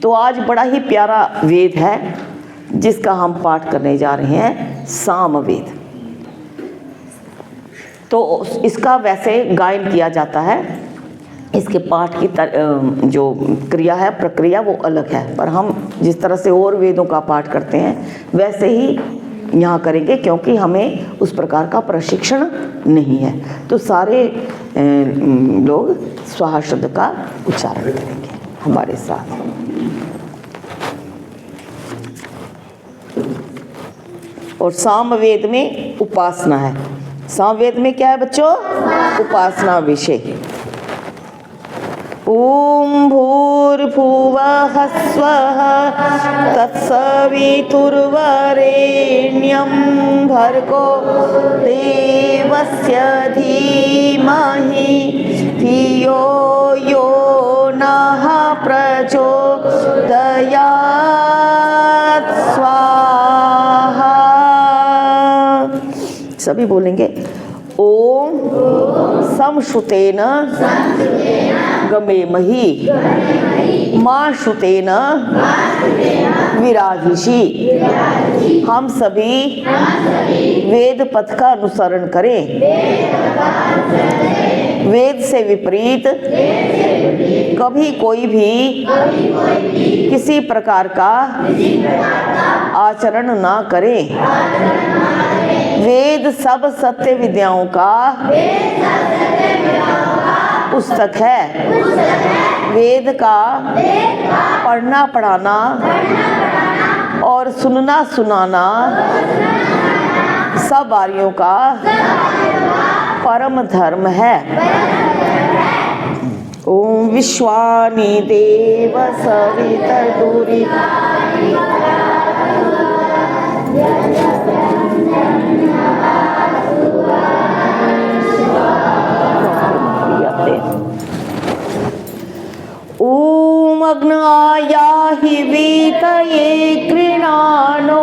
तो आज बड़ा ही प्यारा वेद है जिसका हम पाठ करने जा रहे हैं, सामवेद। तो इसका वैसे गायन किया जाता है, इसके पाठ की जो क्रिया है, प्रक्रिया वो अलग है, पर हम जिस तरह से और वेदों का पाठ करते हैं वैसे ही यहाँ करेंगे, क्योंकि हमें उस प्रकार का प्रशिक्षण नहीं है। तो सारे लोग स्वाहा शब्द का उच्चारण करेंगे हमारे साथ। और सामवेद में उपासना है। सामवेद में क्या है बच्चों? उपासना विषय। ओम भूर्भुवः स्वः तत्सवितुर्वरेण्यं भर्गो देवस्य धीमहि धियो यो नः प्रचोदयात् स्वाहा। सभी बोलेंगे ओम समश्रुतेन गमेमहि मां श्रुतेन विराधिषि। हम सभी वेद पथ का अनुसरण करें, वेद से विपरीत कभी कोई भी किसी प्रकार का आचरण ना करें। वेद सब सत्य विद्याओं का पुस्तक है। वेद का पढ़ना पढ़ाना और सुनना सुनाना सब आर्यों का परम धर्म है। ओम विश्वानि देव सवितर्दुरि ओम अग्नायाहि वीतये कृणानो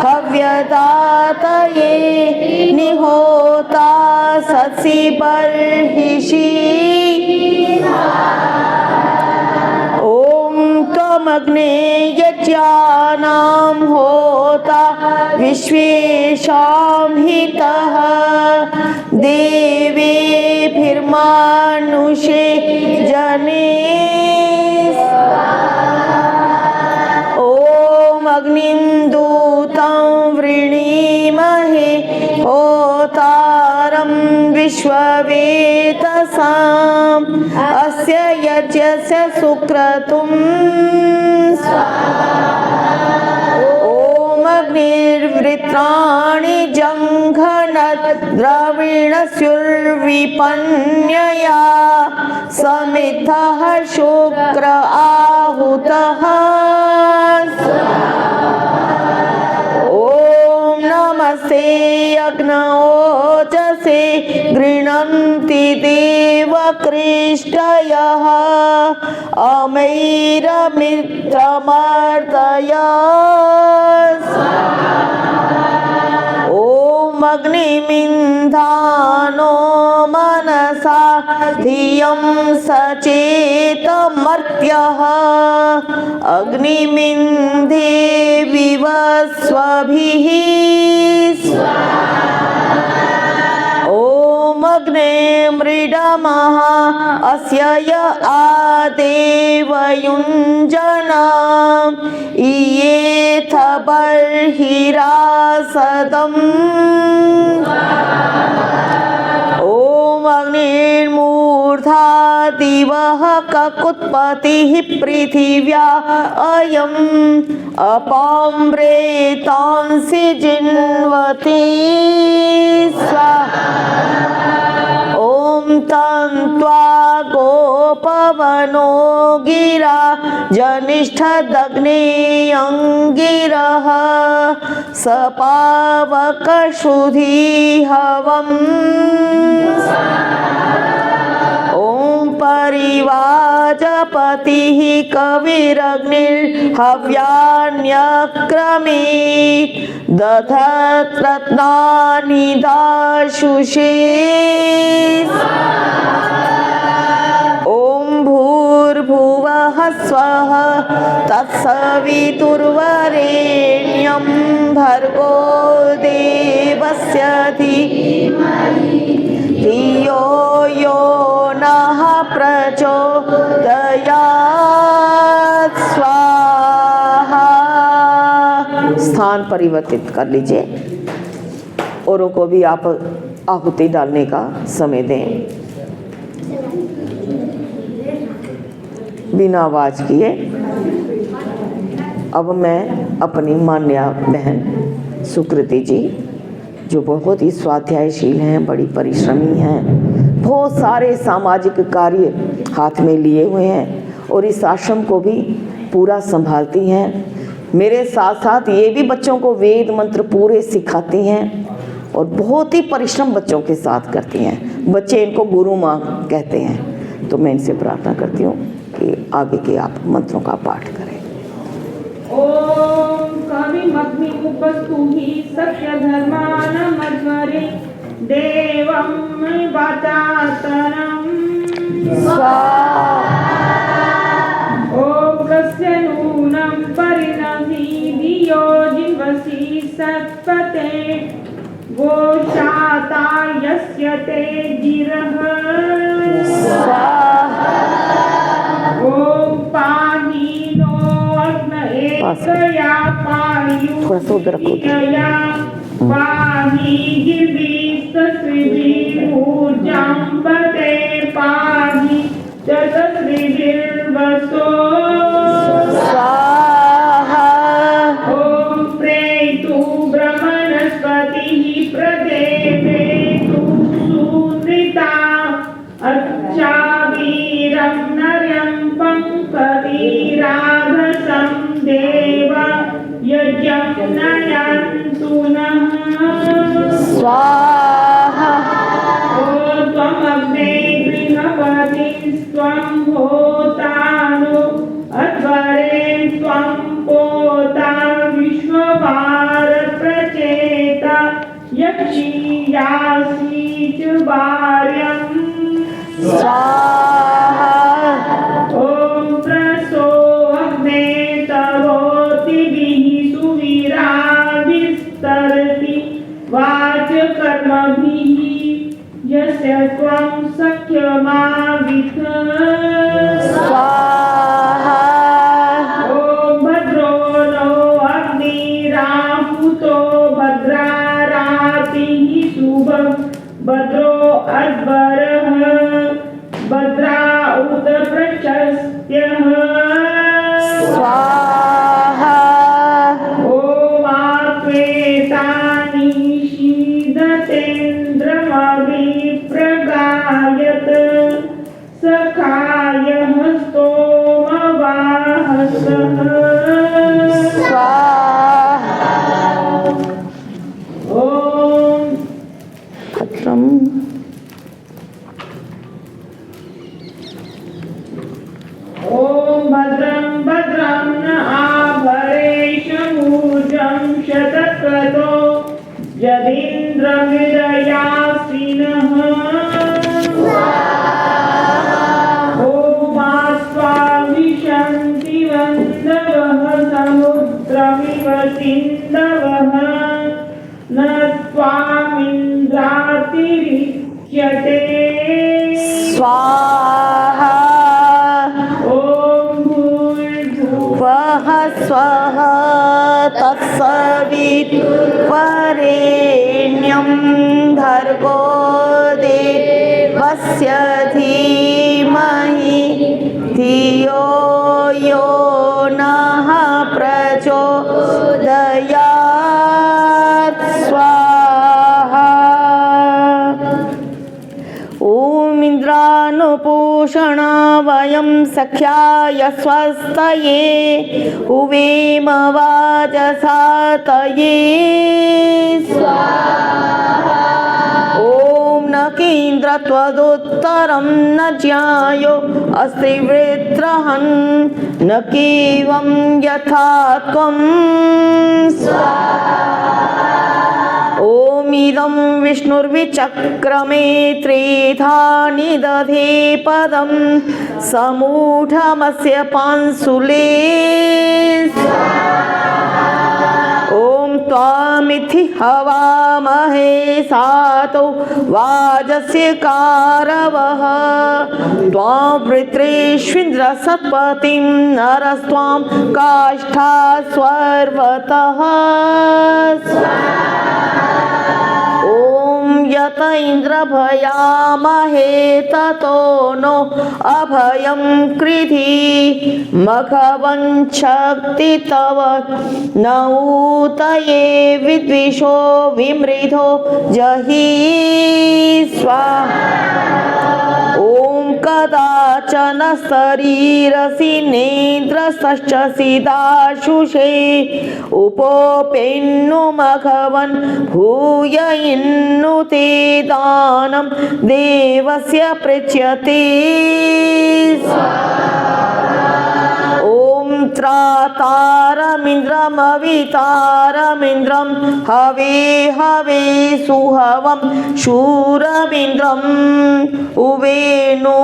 हव्यदातये निहोता सत्सि बर्हिषि। ओम त्वमग्ने यज्ञानां होता विश्वेषां हितः देवेभिर्मानुषे जने। ओम अग्निं दूतं वृणीमहे होतारं विश्ववेतसाम् अस्य यज्ञस्य सुक्रतुम्। ओम अग्निर्वृत्राणि जङ्घनत् द्रविणस्युर्विपन्यया समिद्धः शुक्र आहुतः। ओम नमस्ते अग्नौचसे गृह्णन्ति देवकृष्टयः अमैरमित्रमर्दया। ओम अग्निमिन्धानो मनसा धियं सचेतमर्त्यः अग्निमिन्धे विवस्वभिः। ओम अग्ने मृडमः अस्य य आदेवयुञ्जनाम् इयेथ बर्हिरासदम्। ओम अग्निर्मूर्धा दिवः ककुत्पतिः पृथिव्या अयम् अपाम्रेतांसि जिन्वति स्वाहा। ओम तन्त्वा गोपवनो गिरा जनिष्ठदग्ने अंगिरः सपावकशुधि हवम्। ओम परिवाजपतिः कविरग्निर्हव्यान्यक्रमीत् दधत् रत्नानि दाशुषे। ओम भूर्भुवः स्वः तत्सवितुर्वरेण्यं भर्गो देवस्य धियो यो नः प्रचोदयात् स्वाहा। स्थान परिवर्तित कर लीजिए, औरों को भी आप आहुति डालने का समय दें। बिना आवाज किए अब मैं अपनी मान्या बहन सुकृति जी, जो बहुत ही स्वाध्यायशील हैं, बड़ी परिश्रमी हैं, बहुत सारे सामाजिक कार्य हाथ में लिए हुए हैं और इस आश्रम को भी पूरा संभालती हैं। मेरे साथ साथ ये भी बच्चों को वेद मंत्र पूरे सिखाती हैं और बहुत ही परिश्रम बच्चों के साथ करती हैं। बच्चे इनको गुरु माँ कहते हैं। तो मैं इनसे प्रार्थना करती हूँ कि आगे के आप मंत्रों का पाठ करें। ओम कविमग्नि उपस्तु हि सत्य धर्मानमध्वरे देवं वाचातनं ओम कस्य नूनं परिणति धियो जिन्वसि सत्पते गोशाता यस्य ते गिरः ओम पाहि नो अग्न एकया थोड़ा सा उधर रखो। पाहि गिरिस्तस्विभूजाम्बते पाहि चतस्विभिर्वसो स्वाहा। ओम प्रेतु ब्रह्मणस्पतिः प्रदेवेतु सुनृता अच्छावीरं नर्यं पंकवीराभसं देव यज्ञं नयन्तु नः स्वाहा। ॐ त्वमग्ने गृहपतिस्त्वं होतानो अध्वरें त्वं पोता विश्वभारप्रचेता यक्षीयासि च वार्यम् स्वाहा। ओम प्रसो अग्ने तवोतिभिः सुवीराभिस्तरति वाच कर्मभिः यस्य त्वं सख्यमाविथ स्वाहा। ओम भद्रो नो अग्निराहुतो भद्रारातिः शुभं भद्रो अध्वरः भद्रा उत प्रशस्त्यः स्वाहा। ओम आत्मेतानि शीदतेन्द्रमभिप्रगायत सखायः स्तोमवाहसः स्वाहा। ओम भद्रम ओम भद्रं भद्रं न आभरेशमूर्जं शतक्रतो यदीन्द्रमिदयासिनः ओम आस्वाविशन्ति वन्दवः समुद्रमिव सिन्धवः न त्वामिन्द्रातिरिच्यते स्वाहा। वः स्वः तत्सवितुर्वरेण्यं भर्गो देवस्य धीमहि धियो यो नः प्रचोदयात् स्वाहा। ॐ इन्द्रानुपूषणा वयं सख्याय स्वस्तये हुवेम वाजसातये स्वाहा। ॐ न केन्द्र त्वदुत्तरं न ज्यायो अस्ति वृत्रहन् न केवं यथा त्वं स्वाहा। ओमिदं विष्णुर्विचक्रमे त्रिधा निदधे पदं समूढमस्य पांशुले हवामहे सातो वाजस्य कारवः त्वां वृत्रेष्विन्द्र सत्पतिं नरस्त्वां काष्ठा स्वर्वतः ॐ यत इन्द्र भयामहे ततो नो अभयं कृधि मघवञ्शक्ति तव न ऊतये विद्विषो विमृधो जहि स्वाहा ॐ कदाचन शरीरसि नेन्द्रश्च सिदाशुषे उपोपेन्नु मघवन् भूय इन्नु ते दानं देवस्य पृच्यते ॐ त्रातारमिन्द्रमवितारमिन्द्रं हवे हवे सुहवं शूरमिन्द्रम् उवेनो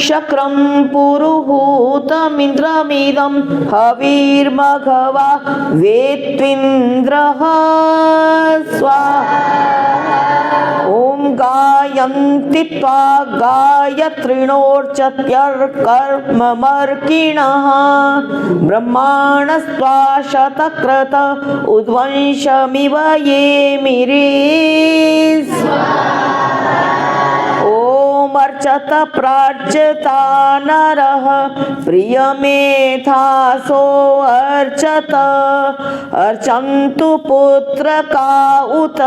शक्रं पुरुहूतमिन्द्रमिदं हवीर्मघवा वेत्विन्द्रः स्वाहा ॐ गायन्ति त्वा गायत्रिणोर्चत्यर्कर्ममर्किणः ब्रह्माणस्त्वा शतक्रत उद्वंशमिव ये मिरे अर्चत प्रार्चता नरः प्रियमेधासो अर्चत अर्चन्तु पुत्रका उत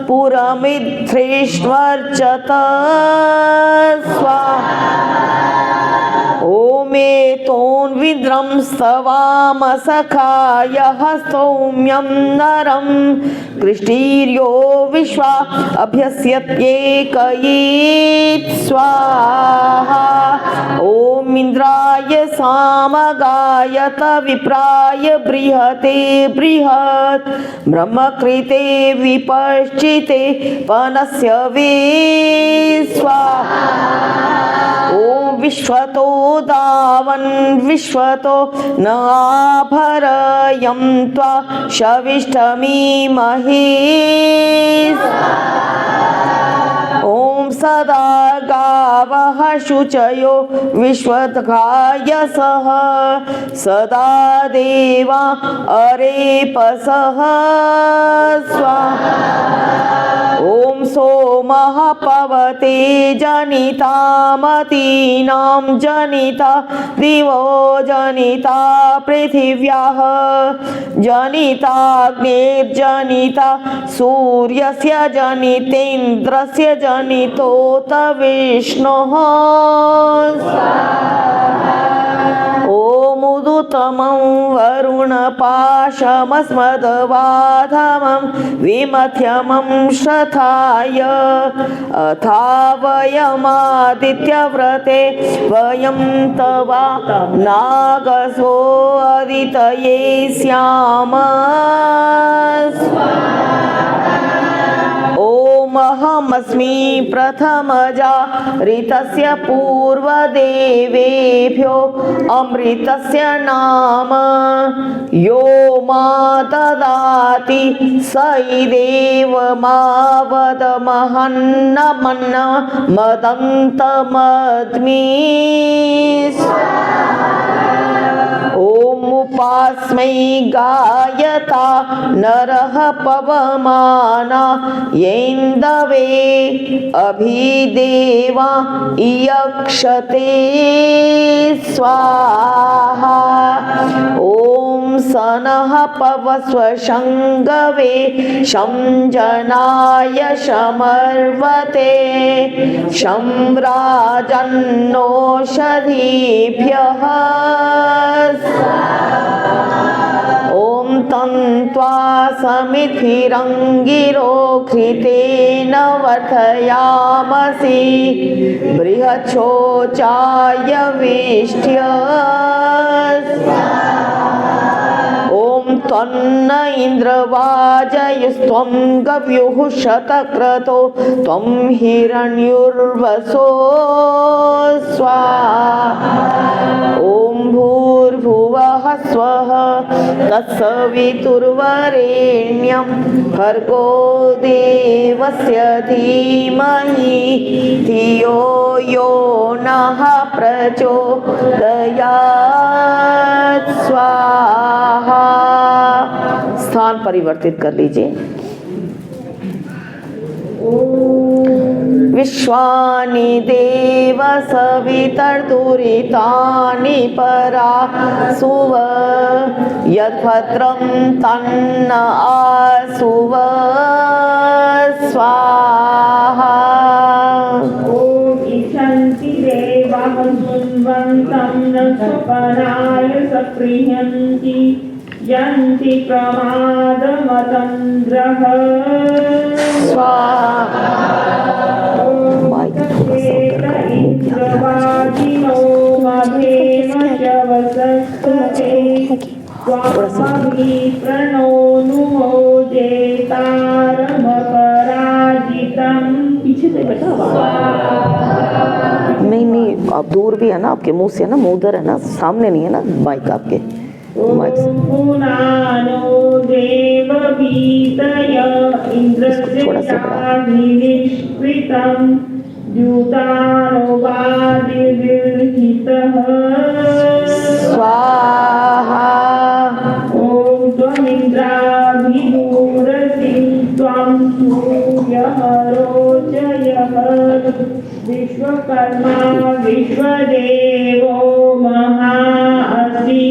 पुरमिद्धृष्वर्चत स्वाहा ओमेतोन्विद्रं स्तवामसखायः सौम्यं नरं कृष्टीर्यो विश्वा अभ्यस्यत्येकयेत् स्वाहा ॐ इन्द्राय सामगायत विप्राय बृहते बृहत् ब्रह्मकृते विपश्चिते वनस्य वे स्वाहा ॐ विश्वतो दावन् विश्वतो न आभरयं त्वा शविष्ठमीमहे ॐ सदा गावः शुचयो विश्वद्घायसः सदा देवा अरेपसः स्वाहा ॐ सोमः पवते जनितामतीनां जनिता दिवो जनिता पृथिव्याः जनिताग्नेर्जनिता सूर्यस्य जनितेन्द्रस्य जनितोत विष्णुः ॐ उदुतमं वरुणपाशमस्मद्वाधमं विमध्यमं श्रथाय अथावयमादित्यव्रते वयं तवा नागसो अदितये स्याम ओमहमस्मि प्रथमजा ऋतस्य पूर्वदेवेभ्यो अमृतस्य नाम यो मा ददाति स देवमावदमहन्नमन्न मदन्तमद्मि ॐ उपास्मै गायता नरः पवमाना येन्दवे अभिदेवा इयक्षते स्वाहा ॐ सनः पवस्व शङ्गवे शंजनाय शमर्वते शं राजन्नोषधीभ्यः ॐ तन्त्वा समिधिरङ्गिरो घृतेन वर्धयामसि बृहच्छोचाय विष्ठ्य ॐ त्वन्न इन्द्रवाजयस्त्वं गव्युः शतक्रतो त्वं हिरण्युर्वसो स्वाहा ॐ भूर्भुवः स्वः तत्सवितुर्वरेण्यं भर्गो देवस्य धीमहि धियो यो नः प्रचोदयात् स्वाहा। स्थान परिवर्तित कर लीजिए। विश्वानि देव सवितर्दुरितानि परासुव यद्भद्रं तन्न आसुव स्वाहा। इच्छन्ति देवाः सुन्वन्तं न स्वपनाय सप्रीयन्ति यन्ति प्रमादमतन्द्रः स्वाहा। इंद्रवादिनो मधेम शवसस्तते स्वामभि प्रणो नुमोजेतारमपराजितं। पीछे से बेटा नहीं आप दूर भी है ना, आपके मुंह से है ना, मुंह उधर है ना, सामने नहीं है ना माइक आपके। पुनानो देववीतय इंद्रस्याभिनिष्कृतं द्यूतानो वादिर्हितः स्वाहा। ॐ त्वमिन्द्राभिदूरसिं त्वं सूर्यः रोचयः विश्वकर्मा विश्वदेवो महासि।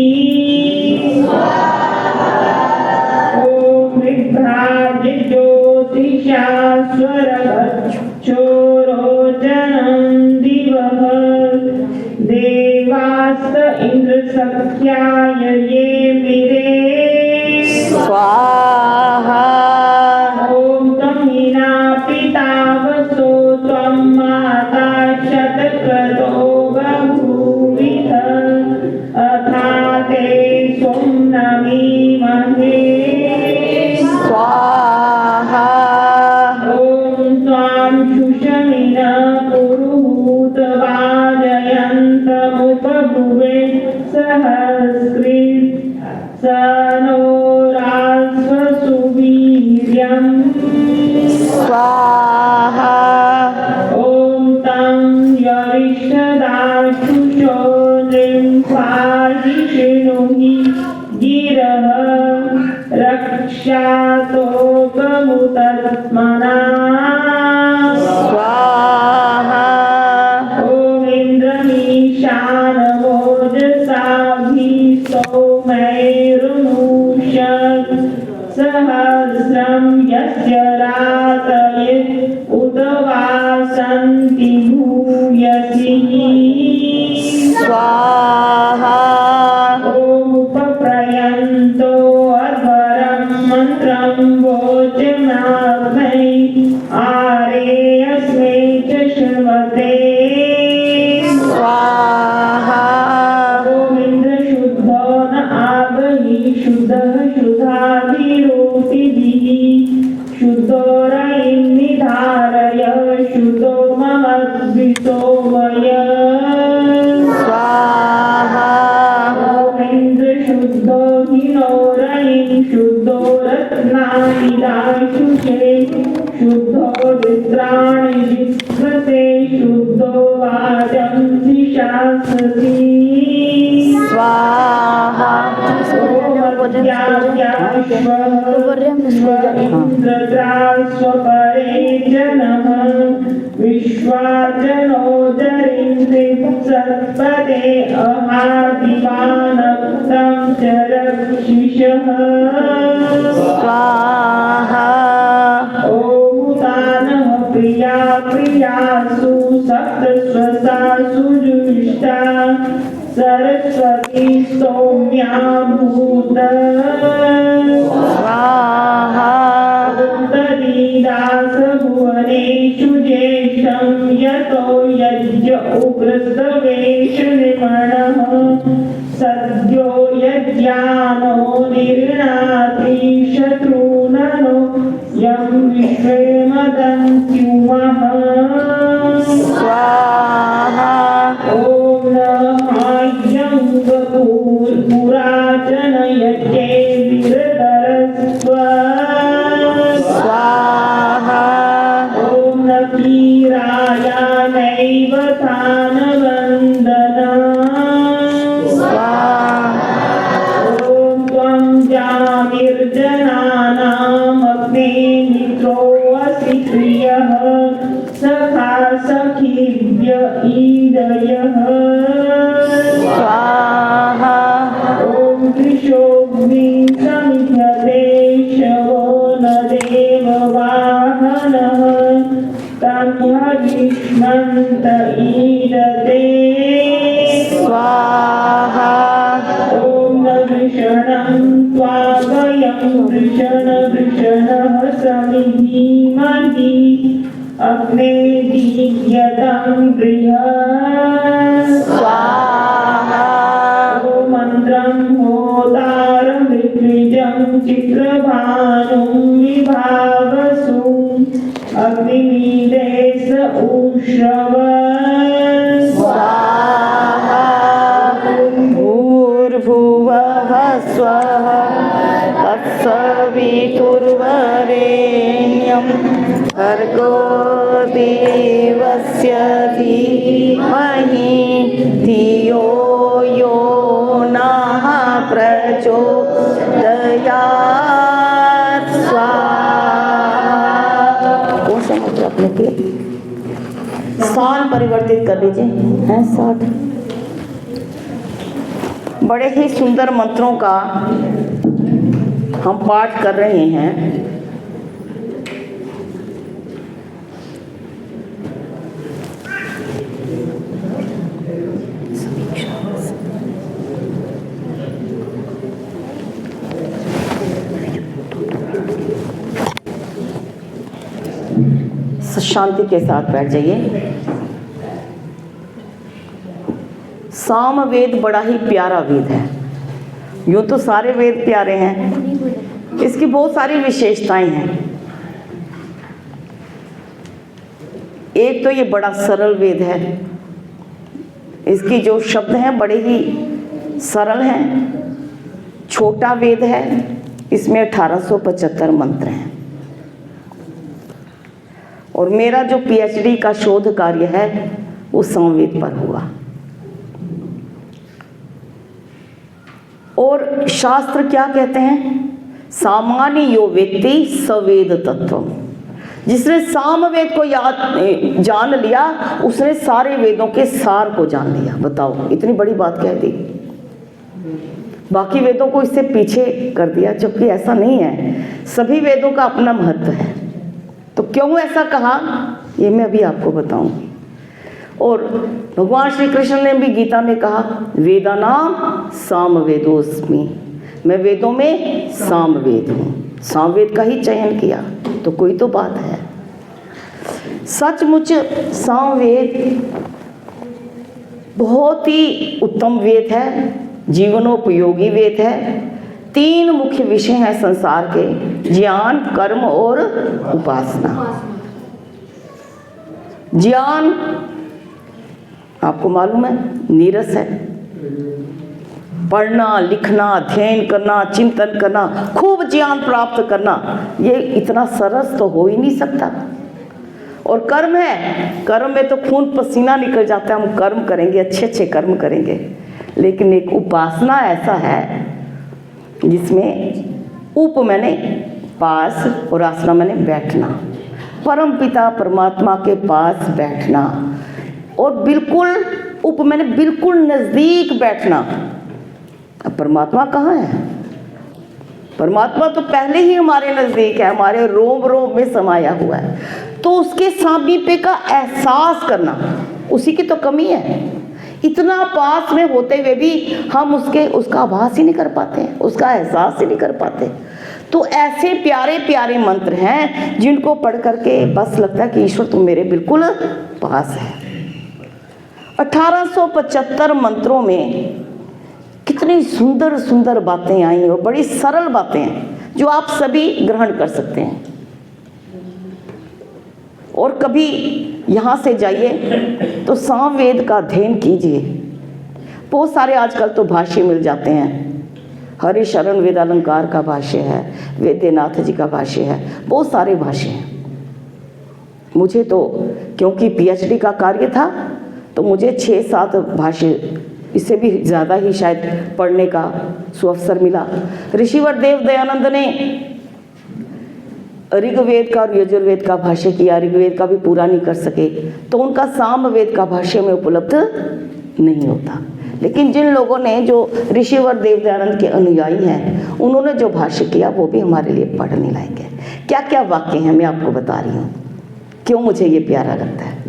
स्वरगच्छोरोचनं दिवः देवास्त इंद्रसख्याय ये विरे स्वाहा। ॐ तमीना पितावसो त्वं माता शतक्रतो बभूविः अथा ते स्वं नमीमहे स्वाहा। ॐ त्वां शुशमिना पुरुहूत वाजयन्तमुपभुवे सहस्कृत् स नो रास्वसुवीर्यम् स्वाहा। ॐ तं यविष्ठदाशुषो पाहिषिणुहि गिरः रक्षातोकमुतत्मना स्वाहा। ॐ इन्द्रमीशानमोजसाभिस्तोमैरुमुषत् सहस्रं यस्य रातयित् उत वासन्ति भूयसि स्वाहा। उपप्रयन्तो अध्वरं मन्त्रं वोचमाग्नै आरेयस्मै च श्रवते स्वाहा। गोविन्दशुद्धो न आवहि शुद्धः शुद्धाभिरोतिभिः शुद्धो रयिं निधारय शुद्धो महद्विसोमय स्वाहा। शुद्धो हिनो रयिं शुद्धो रत्नानिदाशुषे शुद्धो विद्राणि विस्मृते शुद्धो वाचं शिशासति स्वाहा। स्वपरे जनः विश्वाजनो जरिन्द्रि सत्पदे अहादिवानक्तं च रक्षिषः स्वाहा। ॐ तानः प्रिया प्रियासु सप्तस्वसासु जुष्टा सरस्वती सौम्या भूत स्वाहा। दासभुवनेषु ज्येष्ठं यतो यज्ञ उग्रस्तवेष निर्मणः सद्यो यज्ञानो निर्णाति शत्रूननो यं विश्वे मदन्त्युमः स्वाहा। ॐ नमः यं पुरा वृषणं त्वागयं वृषणः समिधीमहि अग्ने दीयतां गृहं स्वाहा ॐ मन्त्रं होतारं ऋत्विजं चिक्रभानुं विभावसु अग्निमीदेश उष्णव स्वाहा भूर्भुवः स्वः तत्सवितुर्वरेण्यं भर्गो देवस्य धीमहि धियो यो नः प्रचोदयात् स्वाहा। कौन सा मंत्र आपने किया? स्थान परिवर्तित कर लीजिए है 60। बड़े ही सुंदर मंत्रों का हम पाठ कर रहे हैं। शांति के साथ बैठ जाइए। साम वेद बड़ा ही प्यारा वेद है। यूँ तो सारे वेद प्यारे हैं, इसकी बहुत सारी विशेषताएं हैं। एक तो ये बड़ा सरल वेद है, इसकी जो शब्द हैं बड़े ही सरल हैं। छोटा वेद है, इसमें 1875 मंत्र हैं। और मेरा जो पीएचडी का शोध कार्य है वो सामवेद पर हुआ। और शास्त्र क्या कहते हैं? सामान्य यो वेत्ति सवेद तत्वम। जिसने सामवेद को जान लिया उसने सारे वेदों के सार को जान लिया। बताओ, इतनी बड़ी बात कह दी। बाकी वेदों को इससे पीछे कर दिया, जबकि ऐसा नहीं है। सभी वेदों का अपना महत्व है। तो क्यों ऐसा कहा ये मैं अभी आपको बताऊंगी। और भगवान श्री कृष्ण ने भी गीता में कहा वेदानाम सामवेदोस्मि, मैं वेदों में सामवेद हूँ। सामवेद का ही चयन किया तो कोई तो बात है। सचमुच सामवेद बहुत ही उत्तम वेद है, जीवनोपयोगी वेद है। 3 मुख्य विषय हैं संसार के, ज्ञान, कर्म और उपासना। ज्ञान आपको मालूम है नीरस है। पढ़ना, लिखना, अध्ययन करना, चिंतन करना, खूब ज्ञान प्राप्त करना, ये इतना सरस तो हो ही नहीं सकता। और कर्म है, कर्म में तो खून पसीना निकल जाता है। हम कर्म करेंगे, अच्छे अच्छे कर्म करेंगे। लेकिन एक उपासना ऐसा है जिसमें उप मैंने पास और आसना मैंने बैठना, परम पिता परमात्मा के पास बैठना। और बिल्कुल उप मैंने बिल्कुल नज़दीक बैठना। अब परमात्मा कहाँ है? परमात्मा तो पहले ही हमारे नज़दीक है, हमारे रोम रोम में समाया हुआ है। तो उसके सामीप्य का एहसास करना, उसी की तो कमी है। इतना पास में होते हुए भी हम उसका आभास ही नहीं कर पाते हैं, उसका एहसास ही नहीं कर पाते। तो ऐसे प्यारे प्यारे मंत्र हैं जिनको पढ़ करके बस लगता है कि ईश्वर तुम मेरे बिल्कुल पास है। 1875 मंत्रों में कितनी सुंदर सुंदर बातें आई और बड़ी सरल बातें हैं जो आप सभी ग्रहण कर सकते हैं। और कभी यहाँ से जाइए तो सामवेद का अध्ययन कीजिए। बहुत सारे आजकल तो भाष्य मिल जाते हैं। हरिशरण वेदालंकार का भाष्य है, वेद्यनाथ जी का भाष्य है, बहुत सारे भाष्य हैं। मुझे तो क्योंकि पीएचडी का कार्य था तो मुझे 6-7 भाष्य, इससे भी ज़्यादा ही शायद पढ़ने का सुअवसर मिला। ऋषिवर देव दयानंद ने ऋग्वेद का और यजुर्वेद का भाष्य किया, ऋग्वेद का भी पूरा नहीं कर सके तो उनका सामवेद का भाष्य में उपलब्ध नहीं होता। लेकिन जिन लोगों ने, जो ऋषिवर देव दयानंद के अनुयायी हैं, उन्होंने जो भाष्य किया वो भी हमारे लिए पढ़ने लायक है। क्या क्या वाक्य हैं मैं आपको बता रही हूँ, क्यों मुझे ये प्यारा लगता है।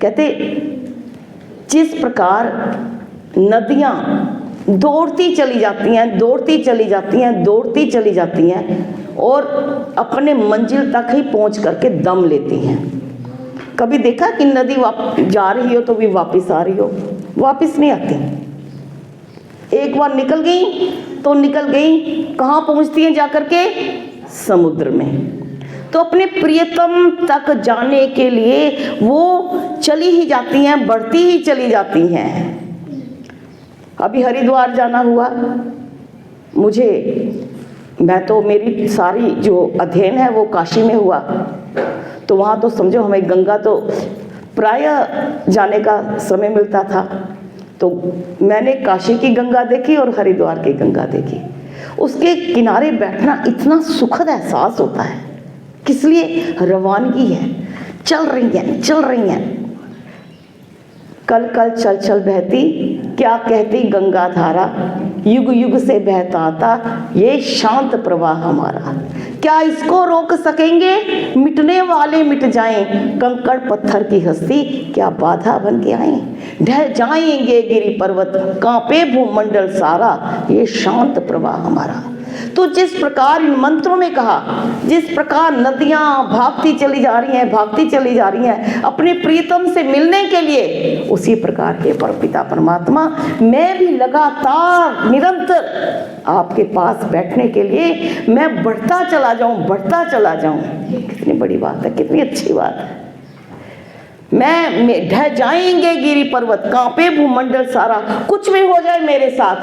कहते जिस प्रकार नदियाँ दौड़ती चली जाती हैं, दौड़ती चली जाती हैं, दौड़ती चली जाती हैं और अपने मंजिल तक ही पहुंच करके दम लेती हैं। कभी देखा कि नदी जा रही हो तो भी वापस आ रही हो? वापस नहीं आती। एक बार निकल गई तो निकल गई, कहाँ पहुंचती हैं जाकर के? समुद्र में। तो अपने प्रियतम तक जाने के लिए वो चली ही जाती हैं, बढ़ती ही चली जाती हैं। अभी हरिद्वार जाना हुआ मुझे, मैं तो मेरी सारी जो अध्ययन है वो काशी में हुआ, तो वहाँ तो समझो हमें गंगा तो प्रायः जाने का समय मिलता था। तो मैंने काशी की गंगा देखी और हरिद्वार की गंगा देखी। उसके किनारे बैठना इतना सुखद एहसास होता है। किस लिए? रवानगी है, चल रही हैं, चल रही हैं। कल कल चल चल बहती, क्या कहती गंगा धारा, युग युग से बहता आता ये शांत प्रवाह हमारा। क्या इसको रोक सकेंगे? मिटने वाले मिट जाएं, कंकड़ पत्थर की हस्ती क्या बाधा बन के आए। ढह जाएंगे गिरि पर्वत, कांपे भूमंडल सारा, ये शांत प्रवाह हमारा। तो जिस प्रकार इन मंत्रों में कहा, जिस प्रकार नदियां भागती चली जा रही हैं, भागती चली जा रही हैं अपने प्रियतम से मिलने के लिए, उसी प्रकार के परमपिता परमात्मा मैं भी लगातार निरंतर आपके पास बैठने के लिए मैं बढ़ता चला जाऊं, बढ़ता चला जाऊं। कितनी बड़ी बात है, कितनी अच्छी बात है। मैं ढह जाएंगे गिरि पर्वत, कांपे भूमंडल सारा, कुछ भी हो जाए मेरे साथ,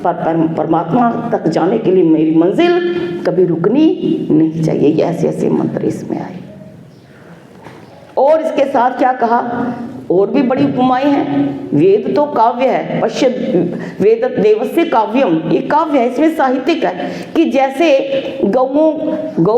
पर परमात्मा तक जाने के लिए मेरी मंजिल कभी रुकनी नहीं चाहिए। ये ऐसे ऐसे मंत्र इसमें आए। और इसके साथ क्या कहा? और भी बड़ी उपमाएं हैं। वेद तो काव्य है, पश्य वेद देवस्य काव्यम, ये काव्य है, इसमें साहित्यिक है कि जैसे गौ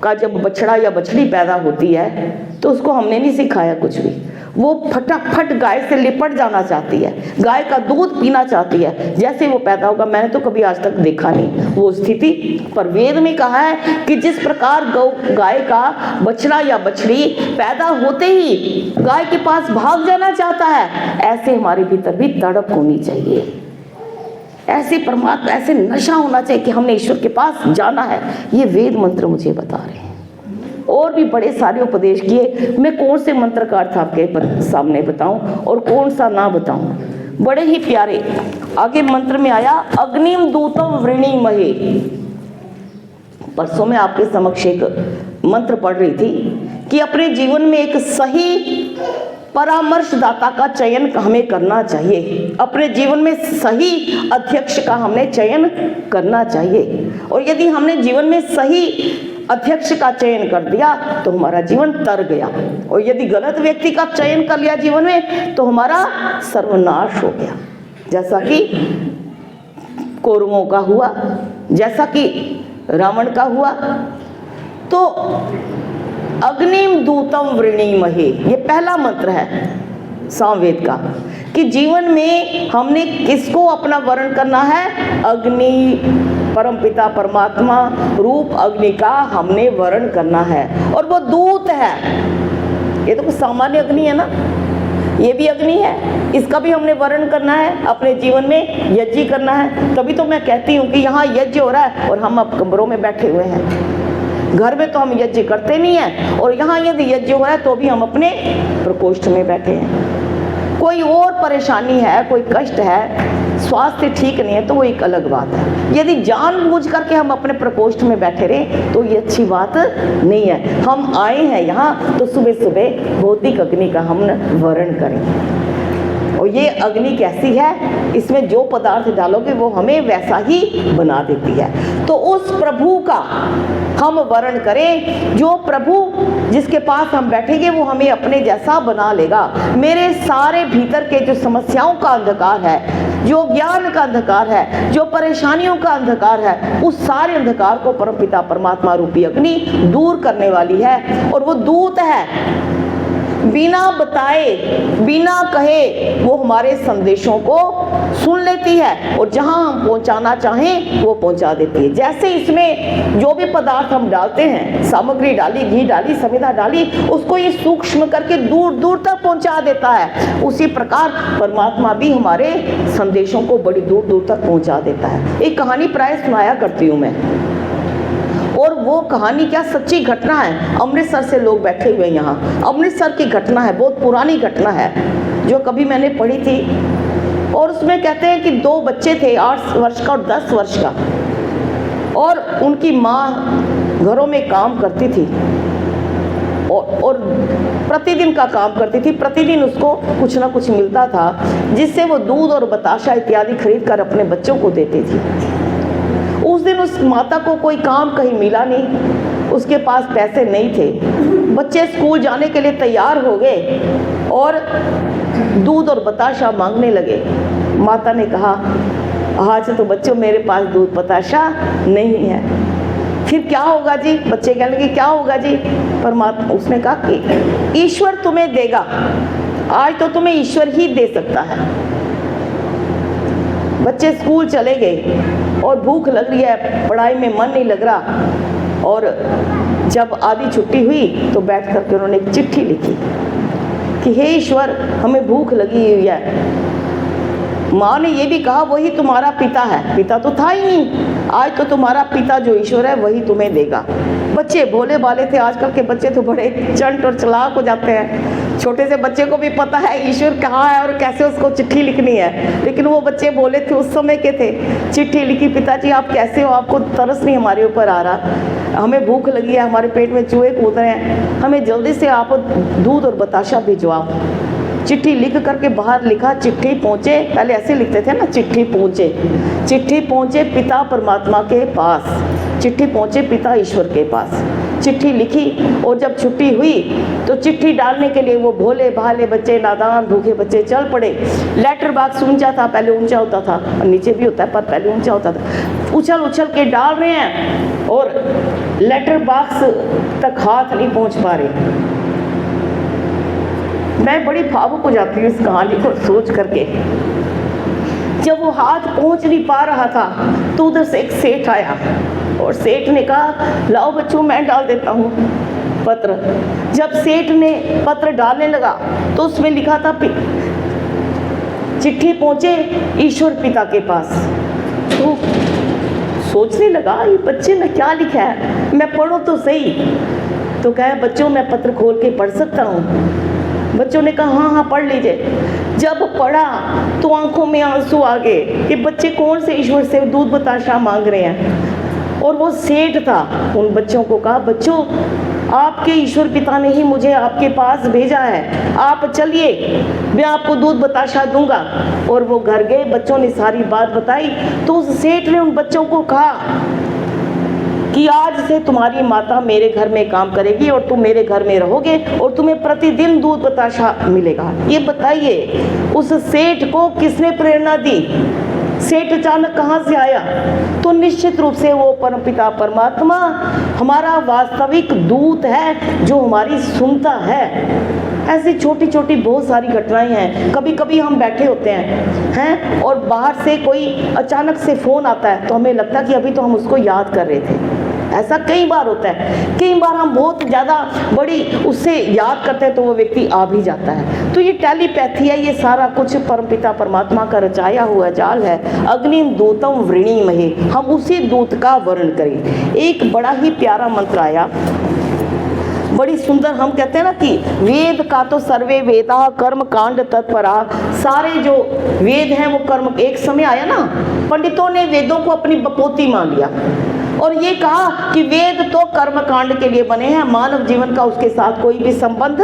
का जब बछड़ा या बछड़ी पैदा होती है तो उसको हमने नहीं सिखाया कुछ भी, वो फटाफट गाय से लिपट जाना चाहती है, गाय का दूध पीना चाहती है जैसे वो पैदा होगा। मैंने तो कभी आज तक देखा नहीं वो स्थिति, पर वेद में कहा है कि जिस प्रकार गाय का बछड़ा या बछड़ी पैदा होते ही गाय के पास भाग जाना चाहता है, ऐसे हमारे भीतर भी तड़प होनी चाहिए। ऐसे परमात्मा, ऐसे नशा होना चाहिए कि हमने ईश्वर के पास जाना है। ये वेद मंत्र मुझे बता रहे हैं। और भी बड़े सारे उपदेश किए। मैं कौन से मंत्र का अर्थ आपके सामने बताऊं और कौन सा ना बताऊं? बड़े ही प्यारे आगे मंत्र में आया, अग्निम दूतम वृणीमहे। परसों में आपके समक्ष एक मंत्र पढ़ रही थी कि अपने जीवन में एक सही परामर्शदाता का चयन हमें करना चाहिए, अपने जीवन में सही अध्यक्ष का हमने चयन करना चाहिए। और यदि हमने जीवन में सही अध्यक्ष का चयन कर दिया तो हमारा जीवन तर गया, और यदि गलत व्यक्ति का चयन कर लिया जीवन में तो हमारा सर्वनाश हो गया। जैसा कि कौरवों का हुआ, जैसा कि रावण का हुआ। तो अग्निम दूतम वृणीमहे, ये पहला मंत्र है सामवेद का कि जीवन में हमने किसको अपना वर्ण करना है? अग्नि, परमपिता परमात्मा रूप अग्नि का हमने वर्ण करना है। और वो दूत है, ये तो कुछ सामान्य अग्नि है ना, ये भी अग्नि है, इसका भी हमने वर्ण करना है, अपने जीवन में यज्ञ करना है। तभी तो मैं कहती हूँ कि यहाँ यज्ञ हो रहा है और हम अब कमरों में बैठे हुए हैं। घर में तो हम यज्ञ करते नहीं हैं, और यहाँ यदि यज्ञ हो रहा है तो भी हम अपने प्रकोष्ठ में बैठे हैं। कोई और परेशानी है, कोई कष्ट है, स्वास्थ्य ठीक नहीं है तो वो एक अलग बात है। यदि जानबूझ करके हम अपने प्रकोष्ठ में बैठे रहे तो ये अच्छी बात नहीं है। हम आए हैं यहाँ तो सुबह सुबह भौतिक अग्नि का हम वर्ण करें। और ये अग्नि कैसी है, इसमें जो पदार्थ डालोगे वो हमें वैसा ही बना देती है। तो उस प्रभु का हम वर्ण करें, जो प्रभु जिसके पास हम बैठेंगे वो हमें अपने जैसा बना लेगा। मेरे सारे भीतर के जो समस्याओं का अंधकार है, जो ज्ञान का अंधकार है, जो परेशानियों का अंधकार है, उस सारे अंधकार को परमपिता परमात्मा रूपी अग्नि दूर करने वाली है। और वो दूत है, बिना बताए बिना कहे वो हमारे संदेशों को सुन लेती है और जहां हम पहुंचाना चाहें वो पहुंचा देती है। जैसे इसमें जो भी पदार्थ हम डालते हैं, सामग्री डाली, घी डाली, समिधा डाली, उसको ये सूक्ष्म करके दूर दूर तक पहुंचा देता है। उसी प्रकार परमात्मा भी हमारे संदेशों को बड़ी दूर दूर तक पहुंचा देता है। एक कहानी प्राय सुनाया करती हूँ मैं, और वो कहानी क्या सच्ची घटना है। अमृतसर से लोग बैठे हुए यहाँ, अमृतसर की घटना है, बहुत पुरानी घटना है जो कभी मैंने पढ़ी थी। और उसमें कहते हैं कि दो बच्चे थे, 8 वर्ष का और 10 वर्ष का, और उनकी माँ घरों में काम करती थी और प्रतिदिन का काम करती थी। प्रतिदिन उसको कुछ ना कुछ मिलता था जिससे वो दूध और बताशा इत्यादि खरीद कर अपने बच्चों को देती थी। उस दिन उस माता को कोई काम कहीं मिला नहीं, उसके पास पैसे नहीं थे। बच्चे स्कूल जाने के लिए तैयार हो गए और दूध और बताशा मांगने लगे। माता ने कहा, आज तो बच्चों मेरे पास दूध बताशा नहीं है। फिर क्या होगा जी? बच्चे कहने लगे, क्या होगा जी? परमात्मा, उसने कहा कि ईश्वर तुम्हें देगा, आज तो तुम्हें ईश्वर ही दे सकता है। बच्चे स्कूल चले गए और भूख लग रही है, पढ़ाई में मन नहीं लग रहा। और जब आधी छुट्टी हुई तो बैठ करके उन्होंने एक चिट्ठी लिखी कि हे ईश्वर, हमें भूख लगी हुई है। माँ ने ये भी कहा, वही तुम्हारा पिता है। पिता तो था ही नहीं, आज तो तुम्हारा पिता जो ईश्वर है वही तुम्हें देगा। बच्चे भोले भाले थे, आजकल के बच्चे तो बड़े चंट और चालाक हो जाते हैं। छोटे से बच्चे को भी पता है ईश्वर कहाँ है और कैसे उसको चिट्ठी लिखनी है, लेकिन वो बच्चे बोले थे, उस समय के थे। चिट्ठी लिखी, पिताजी आप कैसे हो, आपको तरस नहीं हमारे ऊपर आ रहा, हमें भूख लगी है, हमारे पेट में चूहे कूद रहे हैं, हमें जल्दी से आप दूध और बताशा भिजवाओ। चिट्ठी लिख करके बाहर लिखा, चिट्ठी पहुँचे, पहले ऐसे लिखते थे ना, चिट्ठी पहुँचे पिता परमात्मा के पास, चिट्ठी पहुँचे पिता ईश्वर के पास। चिट्ठी लिखी और जब छुट्टी हुई तो चिट्ठी डालने के लिए वो भोले भाले बच्चे, नादान भूखे बच्चे चल पड़े। लेटर बॉक्स ऊंचा था, पहले ऊंचा होता था और नीचे भी होता है, पर पहले ऊंचा होता था। उछल उछल के डाल रहे हैं और लेटर बॉक्स तक हाथ नहीं पहुँच पा रहे। मैं बड़ी भावुक हो जाती हूँ इस कहानी को सोच करके। जब वो हाथ पहुँच नहीं पा रहा था तो उधर से एक सेठ आया और सेठ ने कहा, लाओ बच्चों मैं डाल देता हूँ पत्र। जब सेठ ने पत्र डालने लगा तो उसमें लिखा था, चिट्ठी पहुँचे ईश्वर पिता के पास। तो सोचने लगा, ये बच्चे ने क्या लिखा है, मैं पढ़ूँ तो सही। तो कहा, बच्चों मैं पत्र खोल के पढ़ सकता हूँ? बच्चों ने कहा, हाँ हाँ पढ़ लीजिए। जब पढ़ा तो आंखों में आंसू आ गए कि बच्चे कौन से ईश्वर से दूध बताशा मांग रहे हैं। और वो सेठ था, उन बच्चों को कहा, बच्चों आपके ईश्वर पिता ने ही मुझे आपके पास भेजा है, आप चलिए मैं आपको दूध बताशा दूंगा। और वो घर गए, बच्चों ने सारी बात बताई। तो उस सेठ ने उन बच्चों को कहा कि आज से तुम्हारी माता मेरे घर में काम करेगी और तुम मेरे घर में रहोगे और तुम्हें प्रतिदिन दूध बताशा मिलेगा। ये बताइए उस सेठ को किसने प्रेरणा दी? सेठ अचानक कहाँ से आया? तो निश्चित रूप से वो परमपिता परमात्मा हमारा वास्तविक दूत है जो हमारी सुनता है। ऐसी छोटी छोटी बहुत सारी घटनाएं हैं। कभी कभी हम बैठे होते हैं और बाहर से कोई अचानक से फ़ोन आता है तो हमें लगता है कि अभी तो हम उसको याद कर रहे थे। ऐसा कई बार होता है। कई बार हम बहुत ज़्यादा बड़ी उससे याद करते हैं तो वो व्यक्ति आ भी जाता है। तो ये टेलीपैथी है, ये सारा कुछ परमपिता परमात्मा का रचाया हुआ जाल है। अग्निम दूतम वृणीमहे, हम उसी दूत का वर्ण करें। एक बड़ा ही प्यारा मंत्र आया, बड़ी सुंदर। हम कहते हैं ना कि वेद का तो सर्वे वेदा कर्म कांड तत्परा, सारे जो वेद हैं वो कर्म। एक समय आया ना, पंडितों ने वेदों को अपनी बपोती मान लिया और ये कहा कि वेद तो कर्म कांड के लिए बने हैं, मानव जीवन का उसके साथ कोई भी संबंध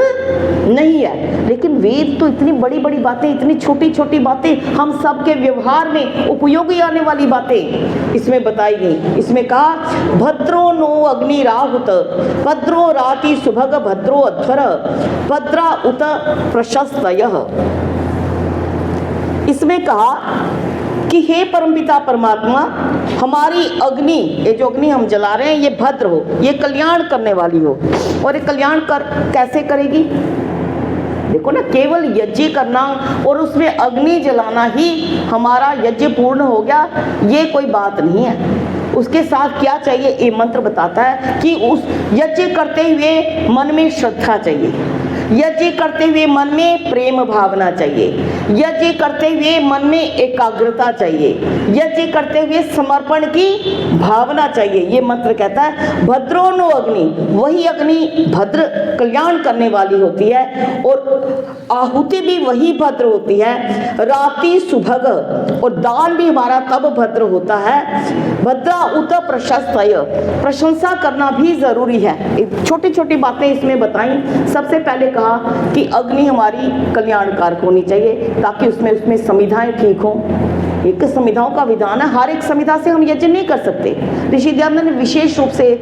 नहीं है। लेकिन वेद तो इतनी बड़ी बड़ी बातें, इतनी छोटी छोटी बातें, हम सब के व्यवहार में उपयोगी आने वाली बातें इसमें बताई गई। इसमें कहा, भद्रो नो अग्नि राहुत, भद्रो राति सुभग, भद्रो अध्वर, भद्रा उत प्रशस्तयः। इसमें कहा कि हे परमपिता परमात्मा, हमारी अग्नि, ये जो अग्नि हम जला रहे हैं ये भद्र हो, ये कल्याण करने वाली हो। और ये कल्याण कैसे करेगी? देखो ना, केवल यज्ञ करना और उसमें अग्नि जलाना ही हमारा यज्ञ पूर्ण हो गया, ये कोई बात नहीं है। उसके साथ क्या चाहिए, ये मंत्र बताता है कि उस यज्ञ करते हुए मन में श्रद्धा चाहिए, यज्ञ करते हुए मन में प्रेम भावना चाहिए, यज्ञ करते हुए मन में एकाग्रता चाहिए, यज्ञ करते हुए समर्पण की भावना चाहिए। ये मंत्र कहता है भद्रोनो अग्नि, वही अग्नि भद्र कल्याण करने वाली होती है और आहुति भी वही भद्र होती है, राति सुभग, और दान भी हमारा तब भद्र होता है। भद्रा उत प्रशस्तय, प्रशंसा करना भी जरूरी है। छोटी छोटी बातें इसमें बताई। सबसे पहले कहा कि अग्नि हमारी कल्याणकारक होनी चाहिए ताकि उसमें संविधाएं ठीक हों। एक संविधाओं का विधान है, हर एक संविधा से हम यज्ञ नहीं कर सकते। ऋषि दयानंद ने विशेष रूप से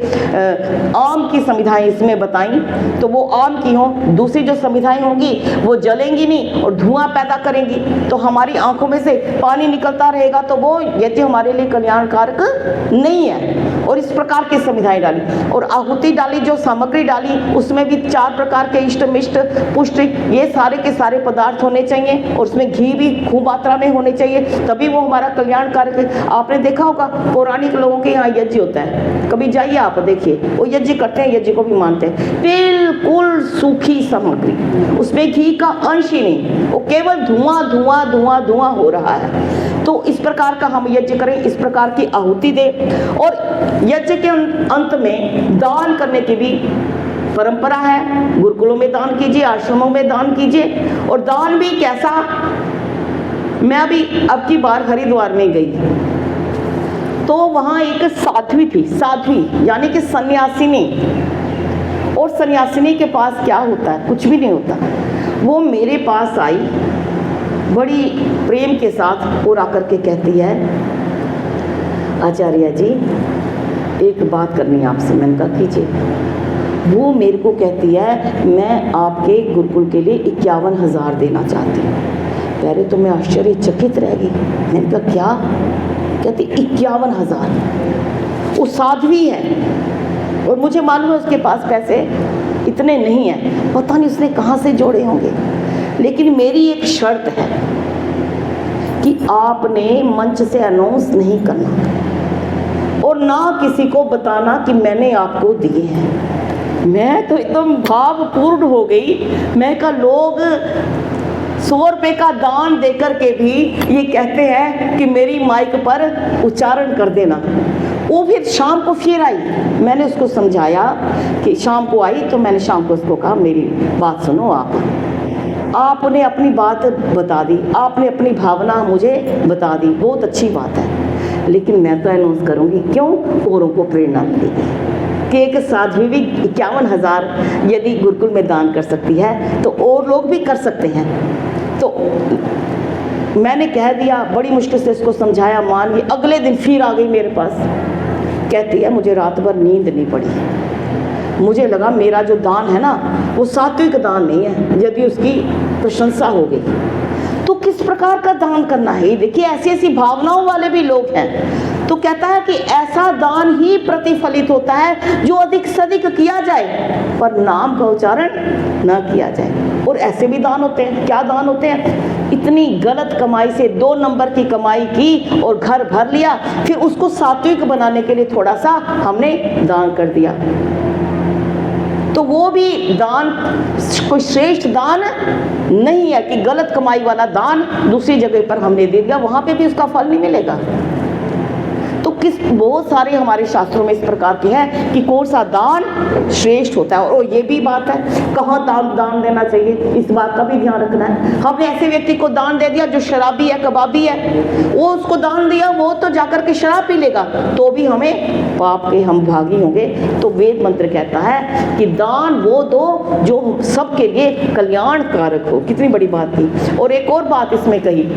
आम की संविधाएं इसमें बताई, तो वो आम की हों। दूसरी जो संविधाएं होंगी वो जलेंगी नहीं और धुआं पैदा करेंगी, तो हमारी आंखों में से पानी निकलता रहेगा, तो वो यज्ञ हमारे लिए कल्याणकारक नहीं है। और इस प्रकार की संविधाएं डाली और आहुति डाली, जो सामग्री डाली उसमें भी 4 प्रकार के इष्ट मिष्ट पुष्ट, ये सारे के सारे पदार्थ होने चाहिए और उसमें घी भी खूब मात्रा में होने चाहिए, तभी वो हमारा कल्याणकारक है। आपने देखा होगा पौराणिक लोगों के यहाँ यज्ञ होता है, कभी जाइए आप देखिए, वो यज्ञ करते हैं, यज्ञ को भी मानते हैं। बिल्कुल सूखी सामग्री, उसमें घी का अंश ही नहीं, वो केवल धुआं धुआं धुआं धुआं हो रहा है। तो इस प्रकार का हम यज्ञ करें, इस प्रकार की आहुति दें। और यज्ञ के अंत में दान करने की भी परंपरा है। गुरुकुलों में दान कीजिए, आश्रमों में दान कीजिए। और दान भी कैसा, मैं अभी अब की बार हरिद्वार में गई तो वहाँ एक साध्वी थी, साध्वी यानी कि सन्यासिनी। और सन्यासिनी के पास क्या होता है, कुछ भी नहीं होता। वो मेरे पास आई बड़ी प्रेम के साथ और आकर के कहती है, आचार्य जी एक बात करनी है आपसे। मैंने कहा कीजिए। वो मेरे को कहती है मैं आपके गुरुकुल के लिए 51,000 देना चाहती हूँ। पहले तो मैं आश्चर्यचकित रह गई। मैंने कहा क्या? कहती 51,000। वो साध्वी है और मुझे मालूम है उसके पास पैसे इतने नहीं हैं, पता नहीं उसने कहाँ से जोड़े होंगे। लेकिन मेरी एक शर्त है कि आपने मंच से अनाउंस नहीं करना और ना किसी को बताना कि मैंने आपको दिए हैं। मैं तो एकदम भावपूर्ण हो गई। मैं कहा लोग 100 रुपये का दान देकर के भी ये कहते हैं कि मेरी माइक पर उच्चारण कर देना। वो फिर शाम को फिर आई, मैंने उसको समझाया कि शाम को आई तो मैंने शाम को उसको कहा मेरी बात सुनो, आपने अपनी बात बता दी, आपने अपनी भावना मुझे बता दी, बहुत अच्छी बात है। लेकिन मैं तो अनाउंस करूँगी, क्यों? औरों को प्रेरणा मिलेगी कि एक साध्वी भी 51,000 यदि गुरुकुल में दान कर सकती है तो और लोग भी कर सकते हैं। तो मैंने कह दिया, बड़ी मुश्किल से इसको समझाया, मान गई। अगले दिन फिर आ गई मेरे पास, कहती है मुझे रात भर नींद नहीं पड़ी। मुझे लगा मेरा जो दान है ना वो सात्विक दान नहीं है, यदि उसकी प्रशंसा हो गई तो किस प्रकार का दान करना है। देखिए ऐसी ऐसी भावनाओं वाले भी लोग हैं। तो कहता है कि ऐसा दान ही प्रतिफलित होता है जो अधिक से अधिक किया जाए पर नाम का उच्चारण न किया जाए। और ऐसे भी दान होते हैं। क्या दान होते हैं? इतनी गलत कमाई से 2 नंबर की कमाई की और घर भर लिया, फिर उसको सात्विक बनाने के लिए थोड़ा सा हमने दान कर दिया, तो वो भी दान कोई श्रेष्ठ दान नहीं है कि गलत कमाई वाला दान दूसरी जगह पर हमने दे दिया, वहां पे भी उसका फल नहीं मिलेगा। तो बहुत सारे हमारे शास्त्रों में इस प्रकार के हैं कि कौन सा दान श्रेष्ठ होता है। और ये भी बात है कहाँ दान देना चाहिए, इस बात का भी ध्यान रखना है। हमने ऐसे व्यक्ति को दान दे दिया जो शराबी है, कबाबी है, वो उसको दान दिया, वो तो जाकर के शराब पी लेगा, तो भी हमें पाप के हम भागी होंगे। तो वेद मंत्र कहता है कि दान वो दो जो सबके लिए कल्याणकारक हो। कितनी बड़ी बात थी। और एक और बात इसमें कही,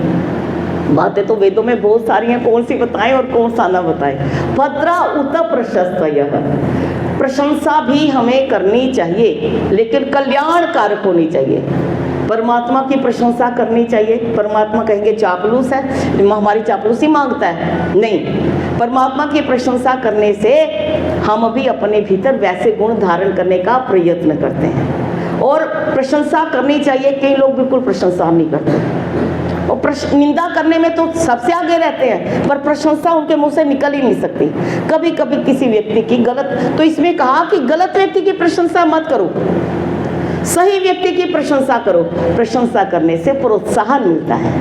बातें तो वेदों में बहुत सारी हैं, कौन सी बताएं और कौन सा ना बताएं। भद्रा उत प्रशस्तयः, प्रशंसा भी हमें करनी चाहिए लेकिन कल्याणकारक होनी चाहिए। परमात्मा की प्रशंसा करनी चाहिए। परमात्मा कहेंगे चापलूस है, हमारी चापलूसी मांगता है, नहीं। परमात्मा की प्रशंसा करने से हम भी अपने भीतर वैसे गुण धारण करने का प्रयत्न करते हैं। और प्रशंसा करनी चाहिए। कई लोग बिल्कुल प्रशंसा नहीं करते और निंदा करने में तो सबसे आगे रहते हैं, पर प्रशंसा उनके मुंह से निकल ही नहीं सकती। कभी कभी किसी व्यक्ति की गलत, तो इसमें कहा कि गलत व्यक्ति की प्रशंसा मत करो, सही व्यक्ति की प्रशंसा करो। प्रशंसा करने से प्रोत्साहन मिलता है।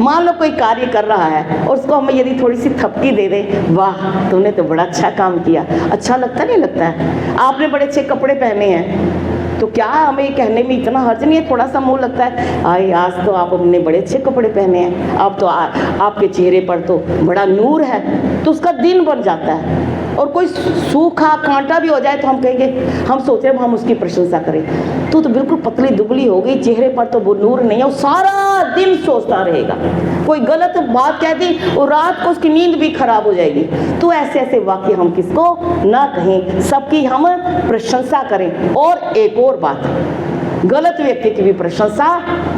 मान लो कोई कार्य कर रहा है और उसको हमें यदि थोड़ी सी थपकी दे दे, वाह तूने तो बड़ा अच्छा काम किया, अच्छा लगता नहीं लगता है? आपने बड़े अच्छे कपड़े पहने हैं, तो क्या हमें कहने में इतना हर्ज नहीं है? थोड़ा सा मुंह लगता है, आई आज तो आपने बड़े अच्छे कपड़े पहने हैं, आप तो आपके चेहरे पर तो बड़ा नूर है, तो उसका दिन बन जाता है। और कोई सूखा कांटा भी हो जाए तो हम कहेंगे, हम सोच रहे हम उसकी प्रशंसा करें, तू तो बिल्कुल पतली दुबली हो गई, चेहरे पर तो वो नूर नहीं है। वो सारा दिन सोचता रहेगा, कोई गलत बात कह दी और रात को उसकी नींद भी खराब हो जाएगी। तो ऐसे ऐसे वाक्य हम किसको ना कहें, सबकी हम प्रशंसा करें। और एक और बात, गलत व्यक्ति की भी प्रशंसा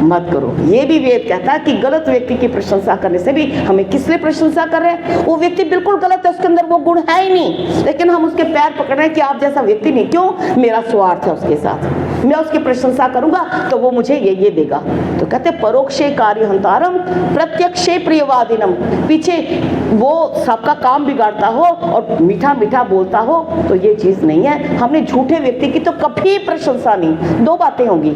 मत करो। ये भी वेद कहता है कि गलत व्यक्ति की प्रशंसा करने से भी हमें किस लिए प्रशंसा कर रहे हैं? वो व्यक्ति बिल्कुल गलत है, उसके अंदर वो गुण है ही नहीं, लेकिन हम उसके पैर पकड़ रहे हैं कि आप जैसा व्यक्ति नहीं। क्यों? मेरा स्वार्थ है उसके साथ, मैं उसकी प्रशंसा करूंगा तो वो मुझे ये देगा। तो कहते परोक्षे कार्य हंतारम प्रत्यक्षे प्रियवादिनम, पीछे वो सबका काम बिगाड़ता हो और मीठा मीठा बोलता हो, तो ये चीज नहीं है। हमने झूठे व्यक्ति की तो कभी प्रशंसा नहीं। दो बातें होंगी,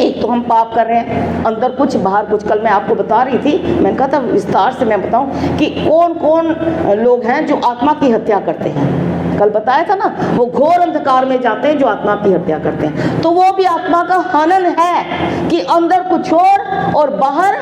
एक तो हम पाप कर रहे हैं, अंदर कुछ बाहर कुछ। कल मैं आपको बता रही थी, मैंने कहा था विस्तार से मैं बताऊं कि कौन कौन लोग हैं जो आत्मा की हत्या करते हैं। कल बताया था ना, वो घोर अंधकार में जाते हैं जो आत्मा की हत्या करते हैं। तो वो भी आत्मा का हनन है कि अंदर कुछ और बाहर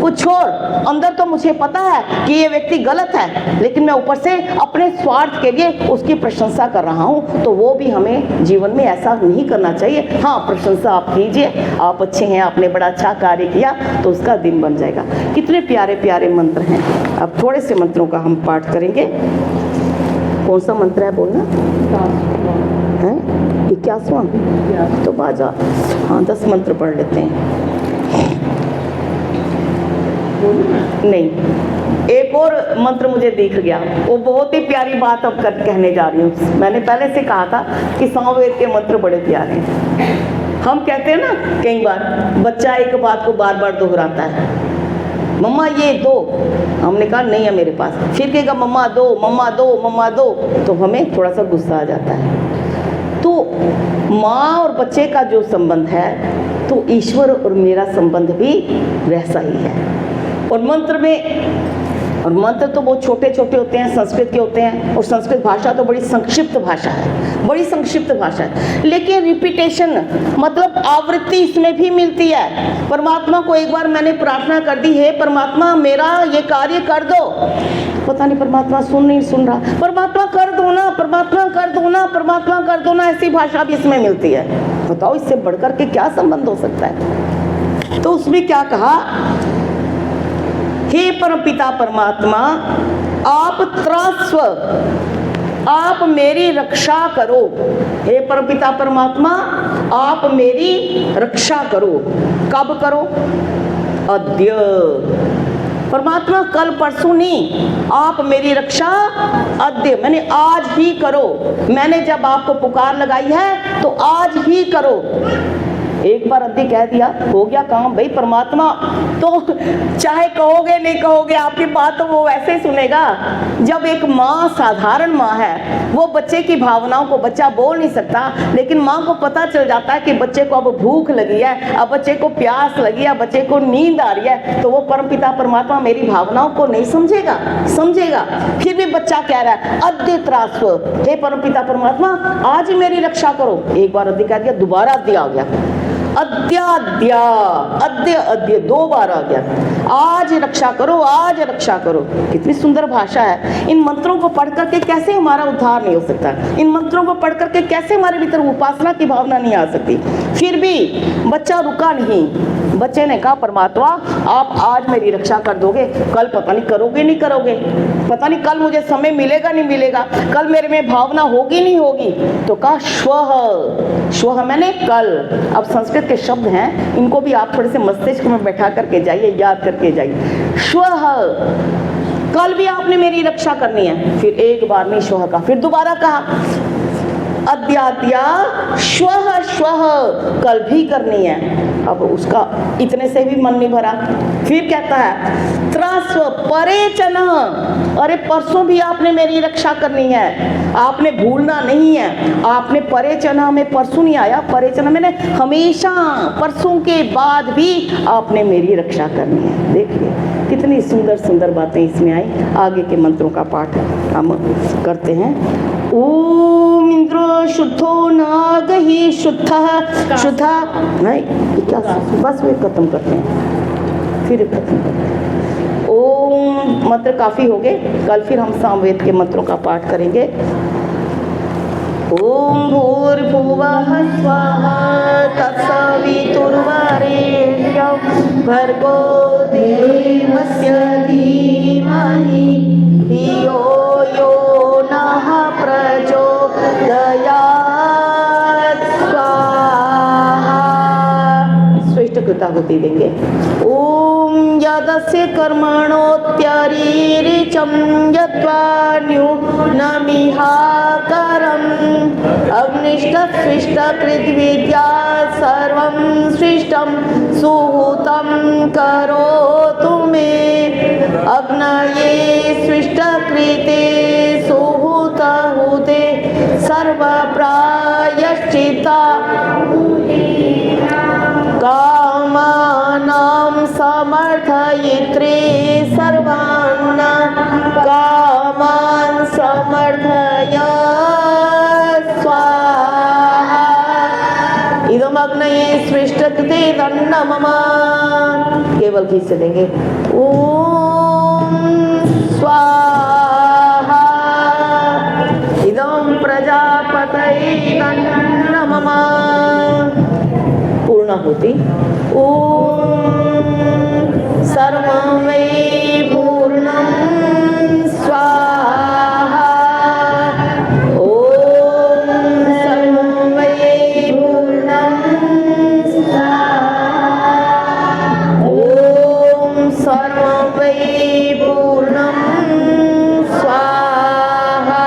कुछ और। अंदर तो मुझे पता है कि ये व्यक्ति गलत है, लेकिन मैं ऊपर से अपने स्वार्थ के लिए उसकी प्रशंसा कर रहा हूँ। तो वो भी हमें जीवन में ऐसा नहीं करना चाहिए। हाँ, प्रशंसा आप कीजिए, आप अच्छे हैं, आपने बड़ा अच्छा कार्य किया, तो उसका दिन बन जाएगा। कितने प्यारे प्यारे मंत्र हैं। अब थोड़े से मंत्रों का हम पाठ करेंगे। कौन सा मंत्र है बोलना है? 21वां तो बाजा। हाँ, 10 मंत्र पढ़ लेते हैं। नहीं, एक और मंत्र मुझे दिख गया, वो बहुत ही प्यारी बात अब कहने जा रही हूँ। मैंने पहले से कहा था कि सामवेद के मंत्र बड़े प्यारे हैं। हम कहते हैं ना, कई बार बच्चा एक बात को बार बार दोहराता है, मम्मा ये दो, हमने कहा नहीं है मेरे पास, फिर कहेगा मम्मा दो मम्मा दो मम्मा दो, तो हमें थोड़ा सा गुस्सा आ जाता है। तो माँ और बच्चे का जो संबंध है, तो ईश्वर और मेरा संबंध भी वैसा ही है। और मंत्र तो बहुत छोटे छोटे होते हैं, संस्कृत के होते हैं, और संस्कृत भाषा तो बड़ी संक्षिप्त भाषा है, बड़ी संक्षिप्त भाषा है। लेकिन रिपीटेशन मतलब आवृत्ति इसमें भी मिलती है। परमात्मा को एक बार मैंने प्रार्थना कर दी, हे परमात्मा मेरा ये कार्य कर दो। पता नहीं परमात्मा सुन नहीं सुन रहा, परमात्मा कर दो ना, परमात्मा कर दो ना, परमात्मा कर दो ना, ऐसी भाषा भी इसमें मिलती है। बताओ इससे बढ़कर के क्या संबंध हो सकता है? तो उसमें क्या कहा, हे परमपिता परमात्मा आप त्रास्व, आप मेरी रक्षा करो। हे परमपिता परमात्मा आप मेरी रक्षा करो। कब करो? अद्य। परमात्मा कल परसों नहीं, आप मेरी रक्षा अद्य, मैंने आज ही करो। मैंने जब आपको पुकार लगाई है तो आज ही करो। एक बार अद्य कह दिया, हो गया काम। भाई परमात्मा तो चाहे कहोगे नहीं कहोगे, आपकी बात तो वो वैसे ही सुनेगा। जब एक माँ, साधारण माँ है, वो बच्चे की भावनाओं को, बच्चा बोल नहीं सकता, लेकिन माँ को पता चल जाता है कि बच्चे को अब भूख लगी है, अब बच्चे को प्यास लगी है, बच्चे को नींद आ रही है, तो वो परमपिता परमात्मा मेरी भावनाओं को नहीं समझेगा? समझेगा। फिर भी बच्चा कह रहा है अद्य त्रास्व, हे परमपिता परमात्मा आज मेरी रक्षा करो। एक बार अद्य कह दिया, दोबारा अद्य आ गया, अद्याद्या, अद्य अद्य 2 बार आ गया। आज रक्षा करो, आज रक्षा करो। कितनी सुंदर भाषा है। इन मंत्रों को पढ़ करके कैसे हमारा उद्धार नहीं हो सकता? इन मंत्रों को पढ़ करके कैसे हमारे भीतर उपासना की भावना नहीं आ सकती? फिर भी बच्चा रुका नहीं। बच्चे ने कहा परमात्मा आप आज मेरी रक्षा कर दोगे, कल पता नहीं करोगे नहीं करोगे, पता नहीं कल मुझे समय मिलेगा नहीं मिलेगा, कल मेरे में भावना होगी नहीं होगी। तो कहा श्वः, श्वः मैंने कल। अब संस्कृत के शब्द हैं, इनको भी आप थोड़े से मस्तिष्क में बैठा करके जाइए, याद करके जाइए। श्वः, कल भी आपने मेरी रक्षा करनी है। फिर एक बार नहीं श्वः का, फिर दोबारा कहा अद्याद्या श्वः श्वः, कल भी करनी है। अब उसका इतने से भी मन नहीं भरा, फिर कहता है त्रस्व परेचन, अरे परसों भी आपने मेरी रक्षा करनी है, आपने भूलना नहीं है। आपने परेचना में परसों नहीं आया, परेचना मैंने हमेशा, परसों के बाद भी आपने मेरी रक्षा करनी है। देखिए कितनी सुंदर सुंदर बातें इसमें आई। आगे के मंत्रों का पाठ हम करते हैं। ओम इंद्र शुद्धो नागहि शुद्धः शुद्धा, नहीं क्या, बस वे खत्म करते हैं, फिर खत्म करते हैं। ओम मंत्र काफी हो गए, कल फिर हम सामवेद के मंत्रों का पाठ करेंगे। ओम भूर्भुवः स्वः तत्सवितुर्वरेण्यं भर्गो देवस्य धीमहि धियो यो नः प्रचोदयात् स्वाहा। श्रेष्ठ कृताहुति देंगे। ओम यदस्य कर्मणोत्यरीरिचं यद्वान्यूनमिहाकरम् अग्निष्टस्विष्टकृद्विद्या सर्वं सृष्टं सुहूतं करोतु मे। अग्नये स्विष्टकृते सुहूतहुते सर्वप्रायश्चित्ता कामानां समर्थयित्रे सर्वान् कामान् समर्थय स्वाहा। इदमग्नये स्विष्टकृते तन्न मम, केवल घी से देंगे। ओम स्वाहा इदं प्रजापतये तन्न मम, पूर्णाहुति। ओम सर्वं वै पूर्णं स्वाहा। ओम सर्वं वै पूर्णं स्वाहा। ओम सर्वं वै पूर्णं स्वाहा।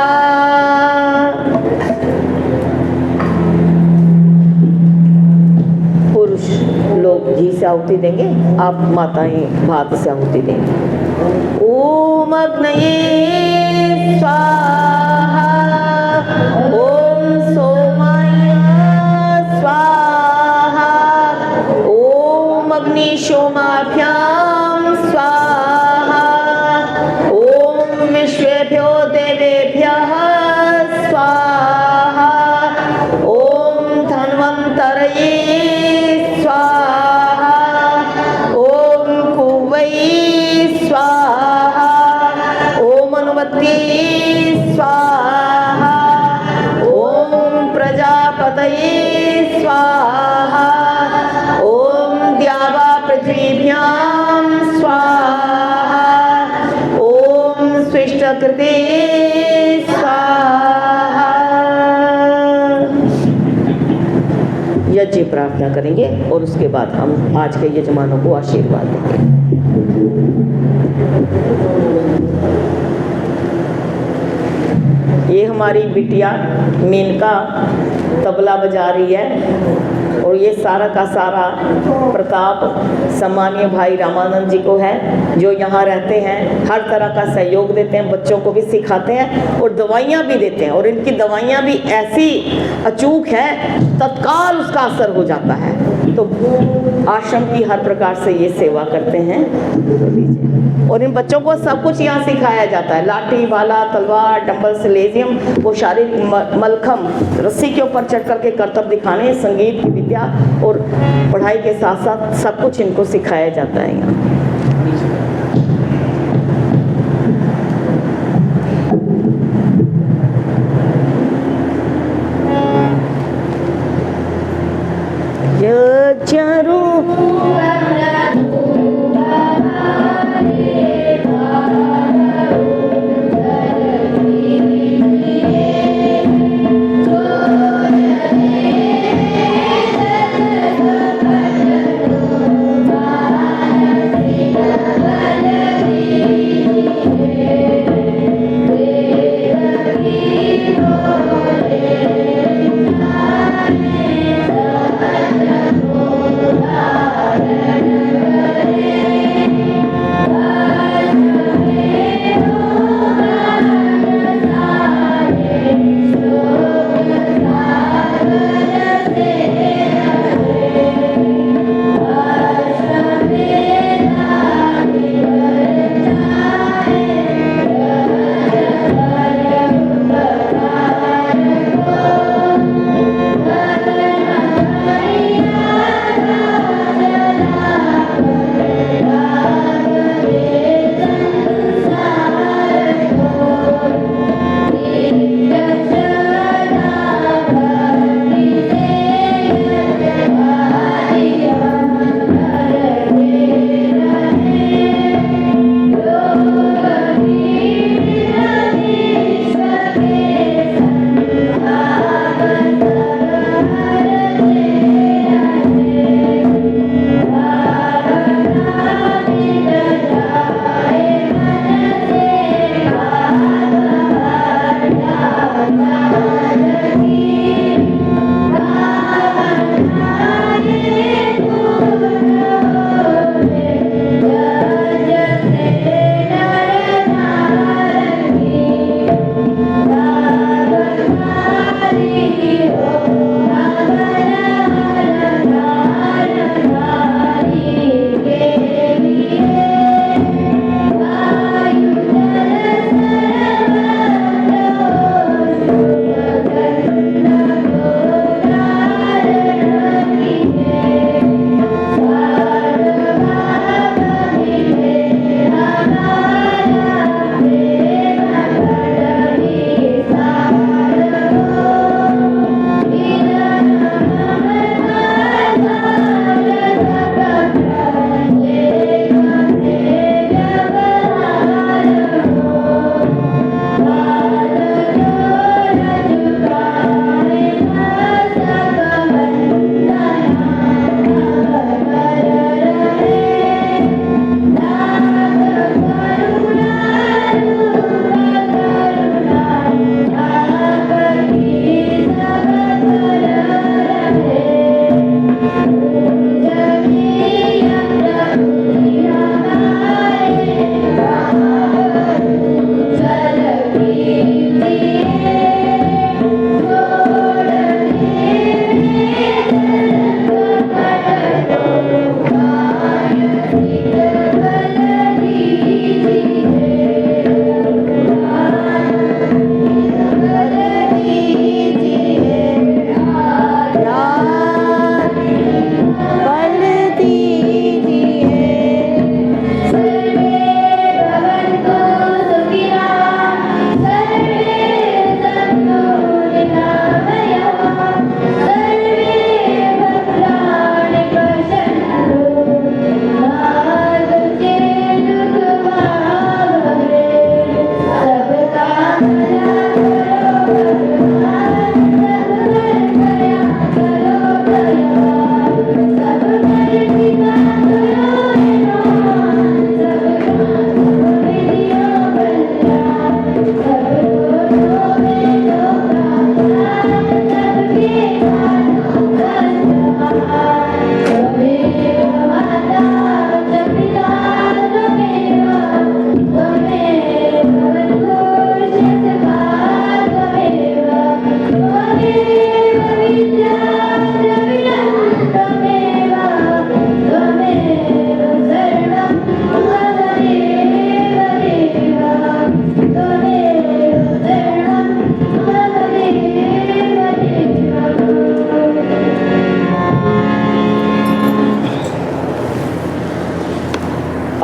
पुरुष लोग घी से आहुति देंगे, आप माताएं भात से आहुति देंगे। ओम अग्नये स्वाहा। ओम सोमाय स्वाहा। ओम अग्निशोमाभ्यां स्वाहा। ओम विश्वेभ्यो देवेभ्यः स्वाहा। ओम धन्वन्तरये स्वाहा। ओम कुवै स्वाहा। ओम अनुमत्ये स्वाहा। ओम प्रजापतये स्वाहा। ओम द्यावा पृथ्वीभ्यां स्वाहा। ओम स्विष्टकृते स्वाहा। यज्ञ प्रार्थना करेंगे और उसके बाद हम आज के यजमानों को आशीर्वाद देंगे। ये हमारी बिटिया मेनका तबला बजा रही है और ये सारा का सारा प्रताप सम्मानीय भाई रामानंद जी को है, जो यहाँ रहते हैं, हर तरह का सहयोग देते हैं, बच्चों को भी सिखाते हैं और दवाइयाँ भी देते हैं। और इनकी दवाइयाँ भी ऐसी अचूक है, तत्काल उसका असर हो जाता है। तो आश्रम की हर प्रकार से ये सेवा करते हैं। और इन बच्चों को सब कुछ यहाँ सिखाया जाता है, लाठी भाला तलवार डंबल सिलेजियम, वो शारीरिक मलखम रस्सी के ऊपर चढ़ करके करतब दिखाने, संगीत की विद्या और पढ़ाई के साथ साथ सब कुछ इनको सिखाया जाता है यहाँ।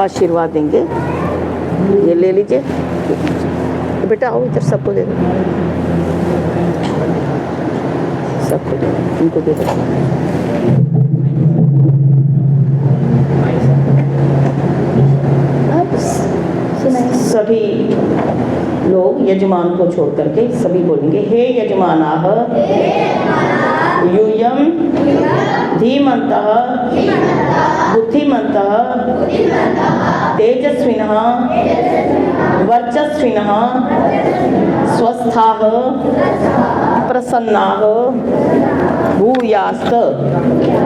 आशीर्वाद देंगे। ये ले लीजिए बेटा, आओ इधर, सबको दे दो, सबको दे दो, इनको दे दो। सभी लोग यजमान को छोड़ करके सभी बोलेंगे, हे यजमानाः यूयं धीमन्तः बुद्धिमन्तः तेजस्विनः वर्चस्विनः स्वस्थाः प्रसन्नाः भूयास्त।